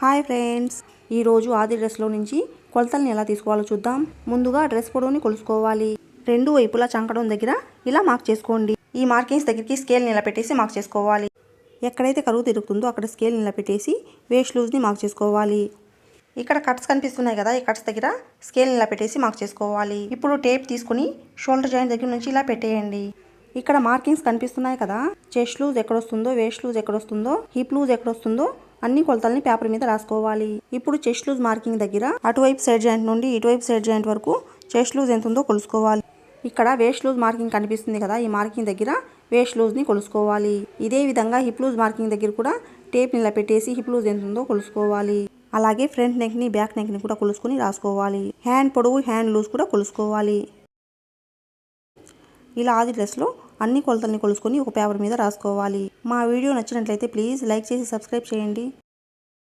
Hi friends, ఈరోజు ఆది డ్రెస్లో నుంచి కొలతల్ని ఎలా తీసుకోవాలో చూద్దాం. ముందుగా డ్రెస్ పొడవుని కొలుసుకోవాలి. రెండు వైపులా చంకడం దగ్గర ఇలా మార్క్ చేసుకోండి. ఈ మార్కింగ్స్ దగ్గరికి స్కేల్ని ఇలా పెట్టేసి మార్క్ చేసుకోవాలి. ఎక్కడైతే కరువు తిరుగుతుందో అక్కడ స్కేల్ని ఇలా పెట్టేసి వేస్ట్ లూజ్ని మార్క్ చేసుకోవాలి. ఇక్కడ కట్స్ కనిపిస్తున్నాయి కదా, ఈ కట్స్ దగ్గర స్కేల్ని ఇలా పెట్టేసి మార్క్ చేసుకోవాలి. ఇప్పుడు టేప్ తీసుకుని షోల్డర్ జాయింట్ దగ్గర నుంచి ఇలా పెట్టేయండి. ఇక్కడ మార్కింగ్స్ కనిపిస్తున్నాయి కదా, చెస్ట్ లూజ్ ఎక్కడొస్తుందో, వేస్ట్ లూజ్ ఎక్కడొస్తుందో, హిప్ లూజ్ ఎక్కడొస్తుందో అన్ని కొలతల్ని పేపర్ మీద రాసుకోవాలి. ఇప్పుడు చెస్ట్ లూజ్ మార్కింగ్ దగ్గర అటువైపు సైడ్ జాయింట్ నుండి ఇటువైపు సైడ్ జాయింట్ వరకు చెస్ట్ లూజ్ ఎంత ఉందో కొలుసుకోవాలి. ఇక్కడ వేస్ట్ లూజ్ మార్కింగ్ కనిపిస్తుంది కదా, ఈ మార్కింగ్ దగ్గర వేస్ట్ లూజ్ని కొలుసుకోవాలి. ఇదే విధంగా హిప్ లూజ్ మార్కింగ్ దగ్గర కూడా టేప్ని ఇలా పెట్టేసి హిప్ లూజ్ ఎంత ఉందో కొలుసుకోవాలి. అలాగే ఫ్రంట్ నెక్ని బ్యాక్ నెక్ని కూడా కొలుసుకొని రాసుకోవాలి. హ్యాండ్ పొడవు హ్యాండ్ లూజ్ కూడా కొలుసుకోవాలి. ఇలా ఆది డ్రెస్లో అన్ని కొలతల్ని కొలుసుకొని ఒక పేపర్ మీద రాసుకోవాలి. మా వీడియో నచ్చినట్లయితే ప్లీజ్ లైక్ చేసి సబ్స్క్రైబ్ చేయండి.